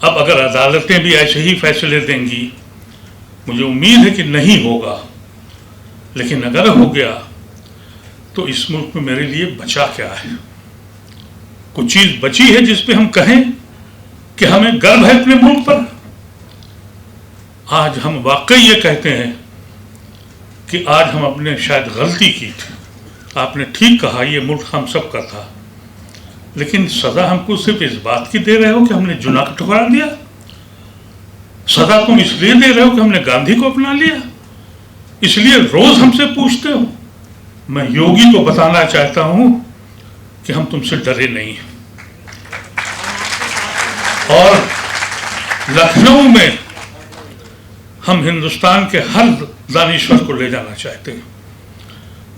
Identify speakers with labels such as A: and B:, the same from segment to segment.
A: अब अगर अदालतें भी ऐसे ही फैसले देंगी, मुझे उम्मीद है कि नहीं होगा, लेकिन अगर हो गया तो इस मुल्क में मेरे लिए बचा क्या है? कुछ चीज बची है जिस पे हम कहें कि हमें गर्व है अपने मुल्क पर? आज हम वाकई ये कहते हैं कि आज हम अपने शायद गलती की थी। आपने ठीक कहा, ये मुल्क हम सब का था, लेकिन सजा हमको सिर्फ इस बात की दे रहे हो कि हमने जुना का ठुकरा दिया? सजा तुम इसलिए दे रहे हो कि हमने गांधी को अपना लिया? इसलिए रोज हमसे पूछते हो? मैं योगी को बताना चाहता हूं कि हम तुमसे डरे नहीं हैं। और लखनऊ में हम हिंदुस्तान के हर दानिश्वर को ले जाना चाहते हैं।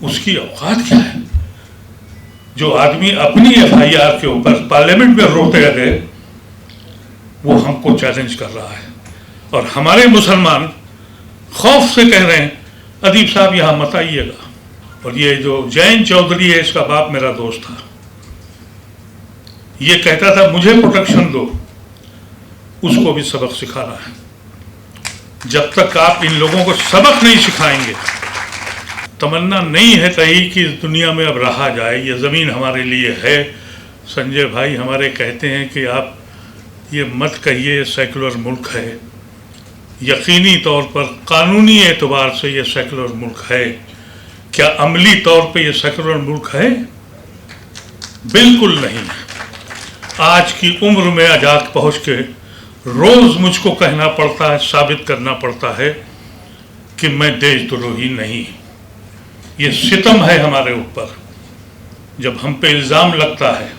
A: उसकी औकात क्या है? जो आदमी अपनी FIR के ऊपर पार्लियामेंट में रोते गए, वो हमको चैलेंज कर रहा है। और हमारे मुसलमान खौफ से कह रहे हैं अदीब साहब यहां मत आइएगा। और ये जो जैन चौधरी है, इसका बाप मेरा दोस्त था, ये कहता था मुझे प्रोटेक्शन दो, उसको भी सबक सिखाना है। जब तक आप इन लोगों को सबक नहीं सिखाएंगे, तमन्ना नहीं है कहीं कि इस दुनिया में अब रहा जाए। ये ज़मीन हमारे लिए है। संजय भाई हमारे कहते हैं कि आप ये मत कहिए सेकुलर मुल्क है। यकीनी तौर पर कानूनी एतबार से ये सेकुलर मुल्क है। क्या अमली तौर पे ये सेकुलर मुल्क है? बिल्कुल नहीं। आज की उम्र में आजाद पहुँच के रोज़ मुझको कहना पड़ता है, साबित करना पड़ता है कि मैं देशद्रोही नहीं। ये सितम है हमारे ऊपर जब हम पे इल्ज़ाम लगता है।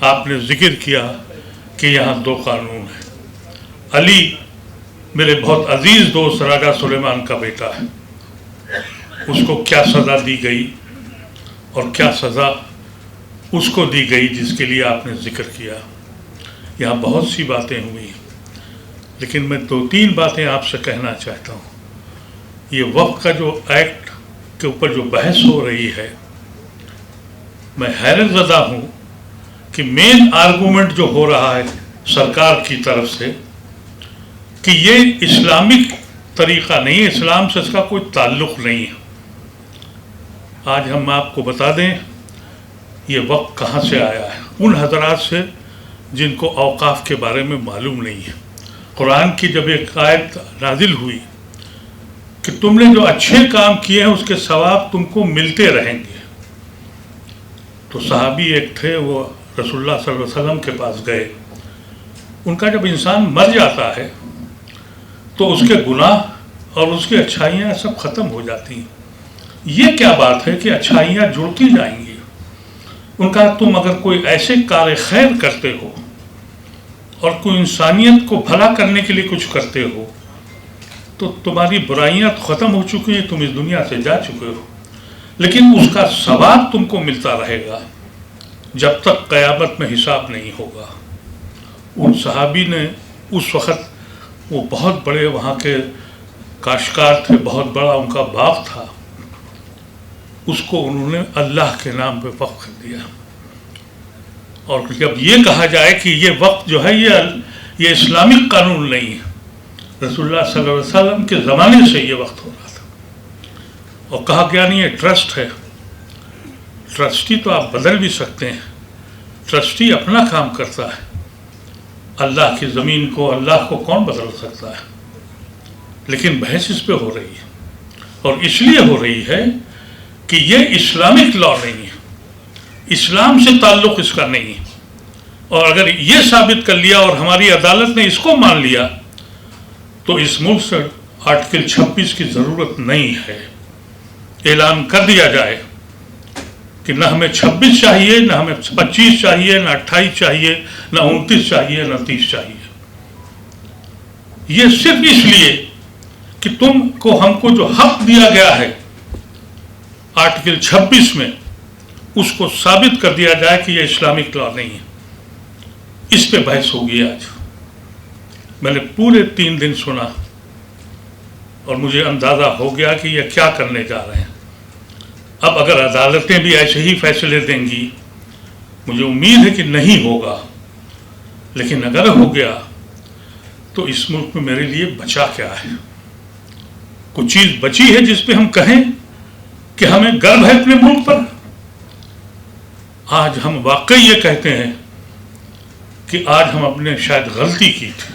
A: आपने जिक्र किया कि यहाँ 2 कानून हैं। अली मेरे बहुत अजीज़ दोस्त राजा सुलेमान का बेटा है, उसको क्या सज़ा दी गई और क्या सज़ा उसको दी गई जिसके लिए आपने जिक्र किया। यहाँ बहुत सी बातें हुई, लेकिन मैं 2-3 बातें आपसे कहना चाहता हूँ। ये वक्फ का जो एक्ट के ऊपर जो बहस हो रही है, मैं हैरत ज़दा हूँ कि मेन आर्गूमेंट जो हो रहा है सरकार की तरफ से कि ये इस्लामिक तरीक़ा नहीं है, इस्लाम से इसका कोई ताल्लुक़ नहीं है। आज हम आपको बता दें ये वक्त कहाँ से आया है। उन हजरात से जिनको औकाफ के बारे में मालूम नहीं है। कुरान की जब एक आयत नाजिल हुई कि तुमने जो अच्छे काम किए हैं उसके सवाब तुमको मिलते रहेंगे, तो सहाबी एक थे, वो रसूलुल्लाह सल्लल्लाहु अलैहि वसल्लम के पास गए। उनका जब इंसान मर जाता है तो उसके गुनाह और उसकी अच्छाइयाँ सब ख़त्म हो जाती हैं। ये क्या बात है कि अच्छाइयाँ जुड़ती जाएंगी? उनका तुम अगर कोई ऐसे कार्य खैर करते हो और कोई इंसानियत को भला करने के लिए कुछ करते हो तो तुम्हारी बुराइयां तो ख़त्म हो चुकी हैं, तुम इस दुनिया से जा चुके हो, लेकिन उसका सवाब तुमको मिलता रहेगा जब तक क़यामत में हिसाब नहीं होगा। उन सहाबी ने उस वक़्त, वो बहुत बड़े वहाँ के काश्तकार थे, बहुत बड़ा उनका बाग था, उसको उन्होंने अल्लाह के नाम पे वक्फ कर दिया। और जब ये कहा जाए कि ये वक्त जो है ये इस्लामिक कानून नहीं है, रसूलुल्लाह सल्लल्लाहु अलैहि वसल्लम के ज़माने से ये वक्त हो रहा था। और कहा क्या नहीं, ये ट्रस्ट है। ट्रस्टी तो आप बदल भी सकते हैं, ट्रस्टी अपना काम करता है। अल्लाह की ज़मीन को, अल्लाह को कौन बदल सकता है? लेकिन बहस इस पे हो रही है और इसलिए हो रही है कि ये इस्लामिक लॉ नहीं है, इस्लाम से ताल्लुक़ इसका नहीं है। और अगर ये साबित कर लिया और हमारी अदालत ने इसको मान लिया तो इस मुल्क से आर्टिकल 26 की ज़रूरत नहीं है। ऐलान कर दिया जाए कि न हमें 26 चाहिए, न हमें 25 चाहिए, न 28 चाहिए, न 29 चाहिए, न 30 चाहिए। ये सिर्फ इसलिए कि तुमको हमको जो हक दिया गया है आर्टिकल 26 में, उसको साबित कर दिया जाए कि यह इस्लामिक लॉ नहीं है। इस पे बहस होगी आज। मैंने पूरे 3 दिन सुना और मुझे अंदाज़ा हो गया कि यह क्या करने जा रहे हैं। अब अगर अदालतें भी ऐसे ही फैसले देंगी, मुझे उम्मीद है कि नहीं होगा, लेकिन अगर हो गया तो इस मुल्क में मेरे लिए बचा क्या है? कुछ चीज बची है जिस पे हम कहें कि हमें गर्व है अपने मुल्क पर? आज हम वाकई ये कहते हैं कि आज हम अपने शायद गलती की थी।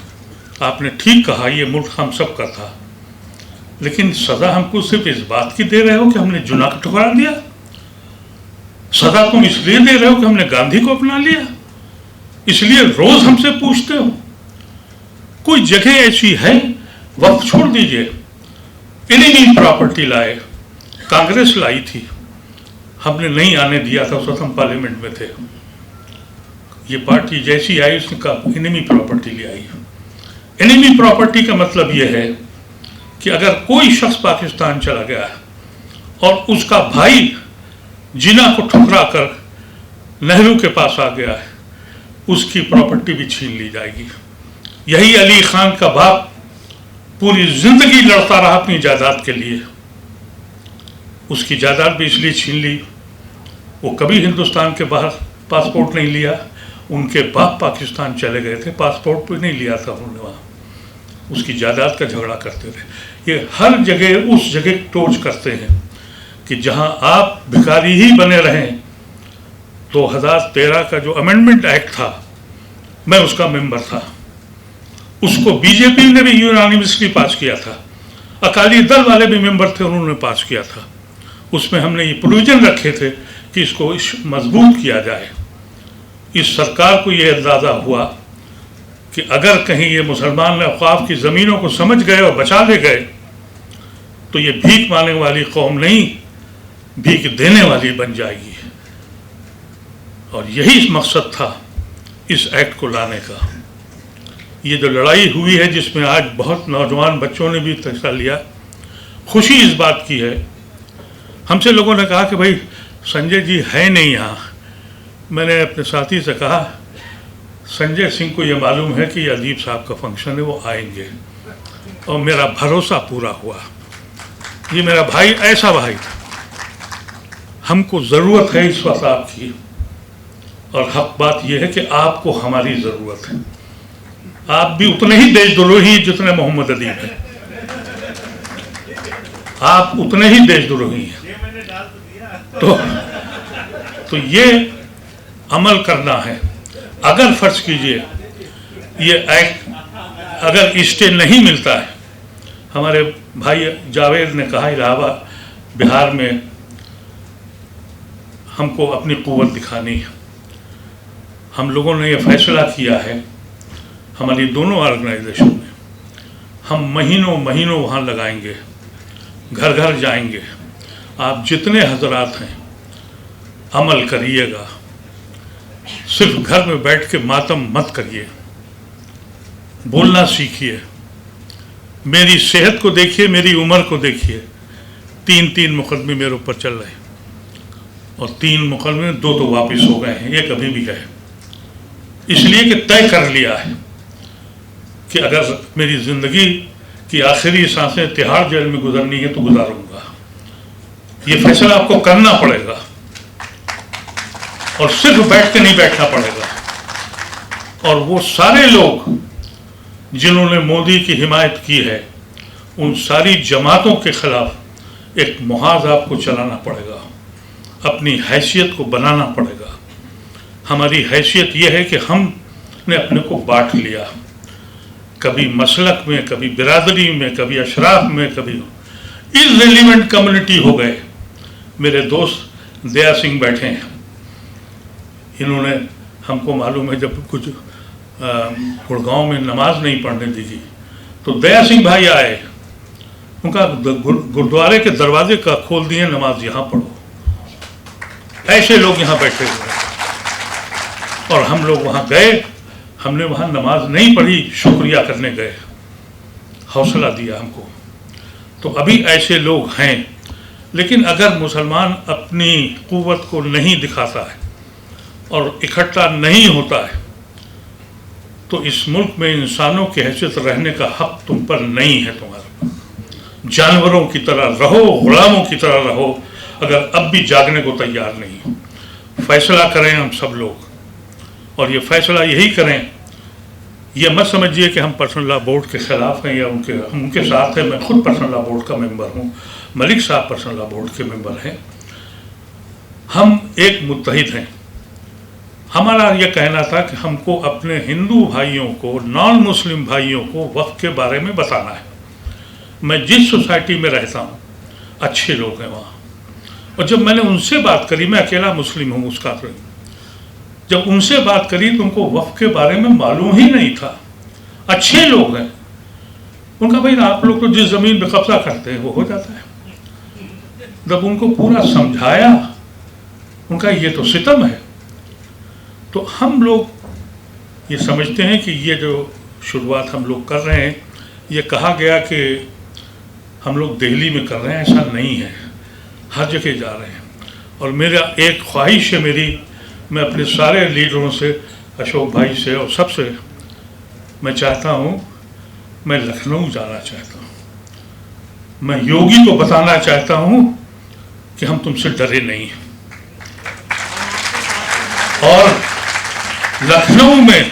A: आपने ठीक कहा, ये मुल्क हम सब का था, लेकिन सजा हमको सिर्फ इस बात की दे रहे हो कि हमने जुना का ठुकरा दिया? सजा तुम इसलिए दे रहे हो कि हमने गांधी को अपना लिया? इसलिए रोज हमसे पूछते हो? कोई जगह ऐसी है, वक्त छोड़ दीजिए। इनकी प्रॉपर्टी लाए, कांग्रेस लाई थी, हमने नहीं आने दिया था, उस वक्त हम पार्लियामेंट में थे। ये पार्टी जैसी आई उसने कहा इनमी प्रॉपर्टी ले आई। इनमी प्रॉपर्टी का मतलब यह है कि अगर कोई शख्स पाकिस्तान चला गया और उसका भाई जिना को ठुकरा कर नेहरू के पास आ गया है, उसकी प्रॉपर्टी भी छीन ली जाएगी। यही अली खान का बाप पूरी जिंदगी लड़ता रहा अपनी जायदाद के लिए, उसकी जायदाद भी इसलिए छीन ली, वो कभी हिंदुस्तान के बाहर पासपोर्ट नहीं लिया। उनके बाप पाकिस्तान चले गए थे, पासपोर्ट भी नहीं लिया था उन्होंने, वहाँ उसकी जायदाद का झगड़ा करते थे। ये हर जगह उस जगह टोच करते हैं कि जहां आप भिखारी ही बने रहें। 2013 का जो अमेंडमेंट एक्ट था, मैं उसका मेंबर था, उसको बीजेपी ने भी यूनानिमसली पास किया था, अकाली दल वाले भी मेंबर थे, उन्होंने पास किया था। उसमें हमने ये प्रोविजन रखे थे कि इसको मजबूत किया जाए। इस सरकार को ये अंदाज़ा हुआ कि अगर कहीं ये मुसलमान अफ़गाफ की ज़मीनों को समझ गए और बचा ले गए तो ये भीख मांगने वाली कौम नहीं, भीख देने वाली बन जाएगी। और यही मकसद था इस एक्ट को लाने का। ये जो लड़ाई हुई है जिसमें आज बहुत नौजवान बच्चों ने भी हिस्सा लिया, खुशी इस बात की है। हमसे लोगों ने कहा कि भाई संजय जी है नहीं यहाँ। मैंने अपने साथी से कहा संजय सिंह को ये मालूम है कि ये अदीब साहब का फंक्शन है, वो आएंगे, और मेरा भरोसा पूरा हुआ। ये मेरा भाई ऐसा भाई, हमको ज़रूरत है इस वक्त आपकी, और हक बात यह है कि आपको हमारी ज़रूरत है। आप भी उतने ही देशद्रोही जितने मोहम्मद अदीब हैं, आप उतने ही देशद्रोही हैं। तो ये अमल करना है। अगर फर्ज कीजिए ये एक्ट अगर स्टे नहीं मिलता है, हमारे भाई जावेद ने कहा इलाहाबाद बिहार में हमको अपनी क़ुव्वत दिखानी है। हम लोगों ने यह फैसला किया है, हमारी दोनों ऑर्गेनाइजेशन में, हम महीनों महीनों वहाँ लगाएंगे, घर घर जाएंगे। आप जितने हजरात हैं अमल करिएगा, सिर्फ घर में बैठ के मातम मत करिए, बोलना सीखिए। मेरी सेहत को देखिए, मेरी उम्र को देखिए। 3 मुकदमे मेरे ऊपर चल रहे हैं, और 3 मुकदमे 2 तो वापस हो गए हैं, एक अभी भी है। इसलिए कि तय कर लिया है कि अगर मेरी ज़िंदगी की आखिरी सांसें तिहाड़ जेल में गुजरनी है तो गुजारूंगा। ये फैसला आपको करना पड़ेगा, और सिर्फ बैठ के नहीं बैठना पड़ेगा। और वो सारे लोग जिन्होंने मोदी की हिमायत की है, उन सारी जमातों के खिलाफ एक मुहाज आपको चलाना पड़ेगा, अपनी हैसियत को बनाना पड़ेगा। हमारी हैसियत यह है कि हमने अपने को बांट लिया, कभी मसलक में, कभी बिरादरी में, कभी अशराफ में, कभी इर्रेलेवेंट कम्युनिटी हो गए। मेरे दोस्त दया सिंह बैठे हैं, इन्होंने हमको मालूम है जब कुछ गुड़गांव में नमाज नहीं पढ़ने दी गई तो दया सिंह भाई आए, उनका गुरुद्वारे के दरवाजे का खोल दिए, नमाज यहाँ पढ़ो। ऐसे लोग यहाँ बैठे हुए, और हम लोग वहाँ गए, हमने वहाँ नमाज नहीं पढ़ी, शुक्रिया करने गए, हौसला दिया हमको। तो अभी ऐसे लोग हैं। लेकिन अगर मुसलमान अपनी क़ुव्वत को नहीं दिखाता है और इकट्ठा नहीं होता है, तो इस मुल्क में इंसानों की हैसियत रहने का हक तुम पर नहीं है। तुम्हारा जानवरों की तरह रहो, गुलामों की तरह रहो, अगर अब भी जागने को तैयार नहीं हो। फैसला करें हम सब लोग, और ये फैसला यही करें ये मत समझिए कि हम पर्सनल लॉ बोर्ड के ख़िलाफ़ हैं या हम उनके साथ हैं। मैं खुद पर्सनल लॉ बोर्ड का मेंबर हूँ, मलिक साहब पर्सनल लॉ बोर्ड के मेंबर हैं। हम एक मुत्तहिद हैं। हमारा यह कहना था कि हमको अपने हिंदू भाइयों को, नॉन मुस्लिम भाइयों को वक्फ के बारे में बताना है। मैं जिस सोसाइटी में रहता हूँ अच्छे लोग हैं वहाँ, और जब मैंने उनसे बात करी, मैं अकेला मुस्लिम हूँ उस काफिले में, जब उनसे बात करी तो उनको वक्फ के बारे में मालूम ही नहीं था। अच्छे लोग हैं। उनका भाई आप लोग तो जिस ज़मीन पे कब्जा करते हैं वो हो जाता है। जब उनको पूरा समझाया, उनका ये तो सितम है। तो हम लोग ये समझते हैं कि ये जो शुरुआत हम लोग कर रहे हैं, ये कहा गया कि हम लोग दिल्ली में कर रहे हैं, ऐसा नहीं है, हर जगह जा रहे हैं। और मेरा एक ख्वाहिश है मेरी, मैं अपने सारे लीडरों से, अशोक भाई से और सबसे मैं चाहता हूँ, मैं लखनऊ जाना चाहता हूँ। मैं योगी को बताना चाहता हूँ कि हम तुमसे डरे नहीं हैं। और लखनऊ में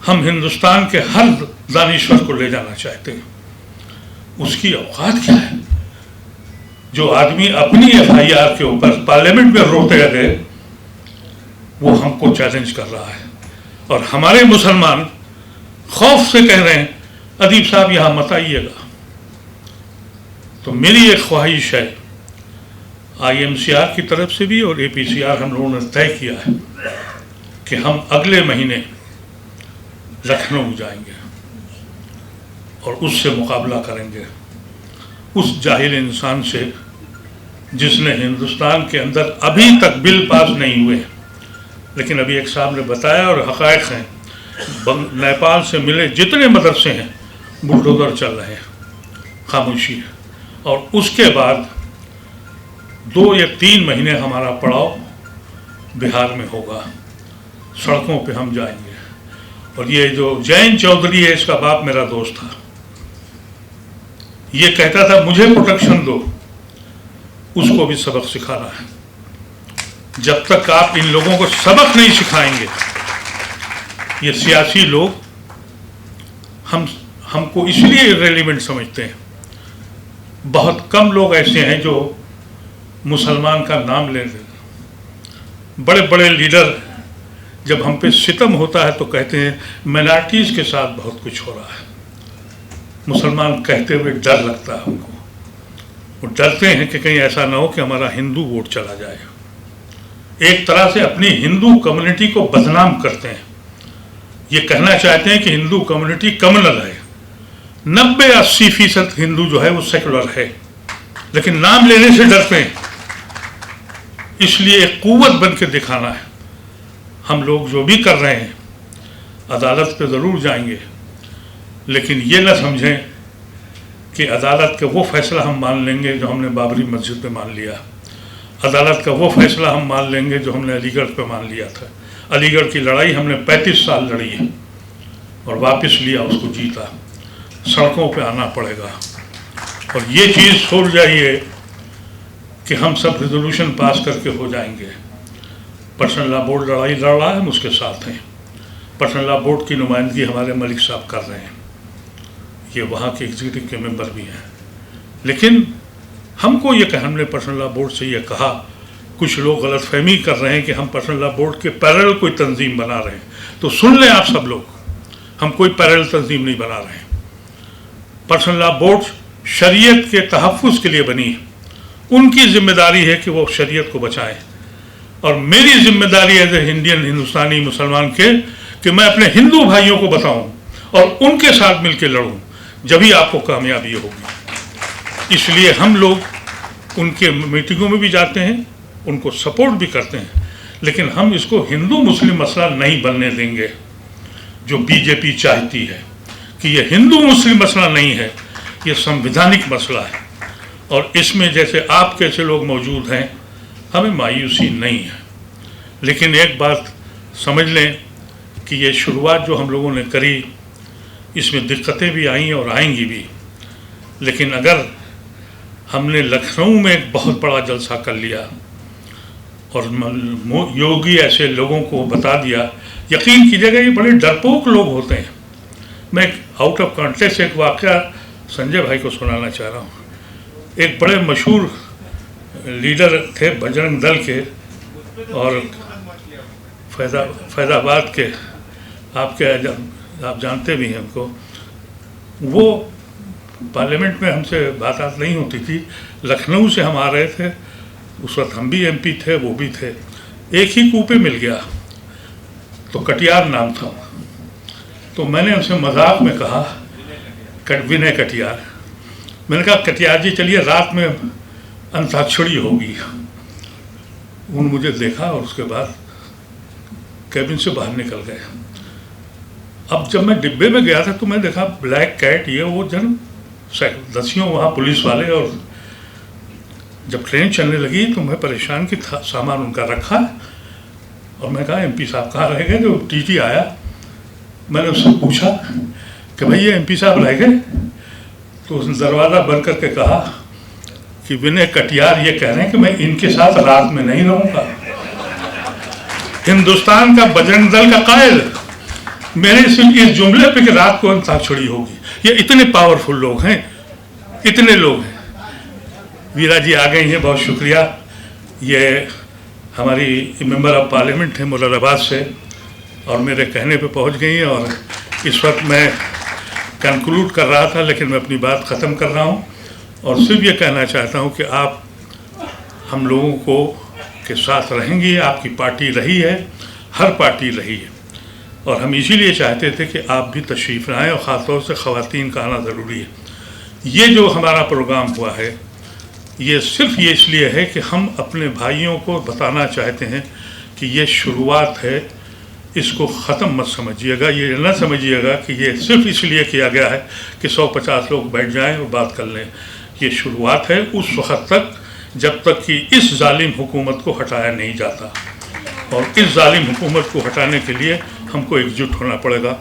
A: हम हिंदुस्तान के हर दानिश्वर को ले जाना चाहते हैं। उसकी औकात क्या है? जो आदमी अपनी FIR के ऊपर पार्लियामेंट में रोते रहे, वो हमको चैलेंज कर रहा है। और हमारे मुसलमान खौफ से कह रहे हैं अदीब साहब यहाँ मत आइएगा। तो मेरी एक ख्वाहिश है, IMCR की तरफ से भी और APCR हम लोगों ने तय किया है कि हम अगले महीने लखनऊ जाएंगे और उससे मुकाबला करेंगे, उस जाहिल इंसान से जिसने हिंदुस्तान के अंदर अभी तक बिल पास नहीं हुए। लेकिन अभी एक साहब ने बताया और हक़ाइक़ हैं, नेपाल से मिले जितने मदरसे हैं बुलडोजर चल रहे हैं, खामोशी है। और उसके बाद 2 या 3 महीने हमारा पड़ाव बिहार में होगा, सड़कों पे हम जाएंगे। और ये जो जयंत चौधरी है, इसका बाप मेरा दोस्त था, ये कहता था मुझे प्रोटेक्शन दो, उसको भी सबक सिखाना है। जब तक आप इन लोगों को सबक नहीं सिखाएंगे, ये सियासी लोग हमको इसलिए इर्रेलेवेंट समझते हैं। बहुत कम लोग ऐसे हैं जो मुसलमान का नाम ले लेते। बड़े बड़े लीडर जब हम पे सितम होता है तो कहते हैं माइनॉरिटीज़ के साथ बहुत कुछ हो रहा है। मुसलमान कहते हुए डर लगता है हमको। वो डरते हैं कि कहीं ऐसा ना हो कि हमारा हिंदू वोट चला जाए। एक तरह से अपनी हिंदू कम्युनिटी को बदनाम करते हैं। ये कहना चाहते हैं कि हिंदू कम्युनिटी कम्युनल है। 90-80% हिंदू जो है वो सेकुलर है, लेकिन नाम लेने से डरते हैं। इसलिए एक कुव्वत बन के दिखाना है। हम लोग जो भी कर रहे हैं, अदालत पे ज़रूर जाएंगे, लेकिन ये ना समझें कि अदालत का वो फैसला हम मान लेंगे जो हमने बाबरी मस्जिद पे मान लिया। अदालत का वो फैसला हम मान लेंगे जो हमने अलीगढ़ पे मान लिया था। अलीगढ़ की लड़ाई हमने 35 साल लड़ी है और वापस लिया, उसको जीता। सड़कों पे आना पड़ेगा। और ये चीज़ छोड़ जाइए कि हम सब रेजोल्यूशन पास करके हो जाएंगे। पर्सनल लॉ बोर्ड लड़ाई लड़ रहा है, हम उसके साथ हैं। पर्सनल लॉ बोर्ड की नुमाइंदगी हमारे मलिक साहब कर रहे हैं, ये वहाँ के एग्जीक्यूटिव के मेंबर भी हैं। लेकिन हमको ये कहा, हमने पर्सनल लॉ बोर्ड से ये कहा, कुछ लोग गलतफहमी कर रहे हैं कि हम पर्सनल लॉ बोर्ड के पैरेलल कोई तंजीम बना रहे हैं। तो सुन लें आप सब लोग, हम कोई पैरेलल तंजीम नहीं बना रहे हैं। पर्सनल लॉ बोर्ड शरीयत के तहफ़्फ़ुज़ के लिए बनी है। उनकी जिम्मेदारी है कि वो शरीयत को बचाएं, और मेरी जिम्मेदारी एज ए इंडियन, हिंदुस्तानी मुसलमान के, कि मैं अपने हिंदू भाइयों को बताऊं और उनके साथ मिलकर लड़ूं, जभी आपको कामयाबी होगी। इसलिए हम लोग उनके मीटिंगों में भी जाते हैं, उनको सपोर्ट भी करते हैं, लेकिन हम इसको हिंदू मुस्लिम मसला नहीं बनने देंगे जो बीजेपी चाहती है कि ये हिंदू मुस्लिम मसला नहीं है, ये संवैधानिक मसला है। और इसमें जैसे आप कैसे लोग मौजूद हैं, हमें मायूसी नहीं है। लेकिन एक बात समझ लें कि ये शुरुआत जो हम लोगों ने करी, इसमें दिक्कतें भी आई और आएंगी भी। लेकिन अगर हमने लखनऊ में एक बहुत बड़ा जलसा कर लिया और योगी ऐसे लोगों को बता दिया। यकीन कीजिएगा ये बड़े डरपोक लोग होते हैं। मैं आउट ऑफ कॉन्टेक्स्ट एक वाक़या संजय भाई को सुनाना चाह रहा हूँ। एक बड़े मशहूर लीडर थे बजरंग दल के और फैज़ाबाद के, आप जानते भी हैं उनको। वो पार्लियामेंट में हमसे बात नहीं होती थी। लखनऊ से हम आ रहे थे, उस वक्त हम भी एमपी थे, वो भी थे। एक ही कूपे मिल गया, तो कटियार नाम था। तो मैंने उनसे मजाक में कहा, विनय कटियार, मैंने कहा कटियार जी चलिए रात में अंताक्षरी होगी। उन्होंने मुझे देखा और उसके बाद कैबिन से बाहर निकल गए। अब जब मैं डिब्बे में गया था तो मैं देखा ब्लैक कैट, ये वो जन दसियों वहाँ पुलिस वाले, और जब ट्रेन चलने लगी तो मैं परेशान कि सामान उनका रखा और मैं कहा एमपी साहब कहाँ रह गए। जो टीटी आया मैंने उससे पूछा कि भाई ये एमपी साहब रह गए, तो उसने दरवाज़ा बंद करके कहा कि विनय कटियार ये कह रहे हैं कि मैं इनके साथ रात में नहीं रहूँगा। हिंदुस्तान का बजरंग दल का कायद मेरे सिर्फ इस जुमले पे कि रात को अंताक्षरी होगी। ये इतने पावरफुल लोग हैं, इतने लोग हैं। वीरा जी आ गई हैं, बहुत शुक्रिया। ये हमारी मेंबर ऑफ पार्लियामेंट हैं मुरादाबाद से और मेरे कहने पे पहुंच गई हैं। और इस वक्त मैं कंक्लूड कर रहा था लेकिन मैं अपनी बात ख़त्म कर रहा हूं और सिर्फ ये कहना चाहता हूं कि आप हम लोगों को के साथ रहेंगी। आपकी पार्टी रही है, हर पार्टी रही है, और हम इसीलिए चाहते थे कि आप भी तशरीफ़ लाएँ और ख़ासतौर से ख़वातीन का आना ज़रूरी है। ये जो हमारा प्रोग्राम हुआ है ये सिर्फ ये इसलिए है कि हम अपने भाइयों को बताना चाहते हैं कि ये शुरुआत है, इसको ख़त्म मत समझिएगा। ये न समझिएगा कि ये सिर्फ इसलिए किया गया है कि 150 लोग बैठ जाएं और बात कर लें। ये शुरुआत है उस वक्त तक जब तक कि इस जालिम हुकूमत को हटाया नहीं जाता, और इस जालिम हुकूमत को हटाने के लिए हमको एकजुट होना पड़ेगा।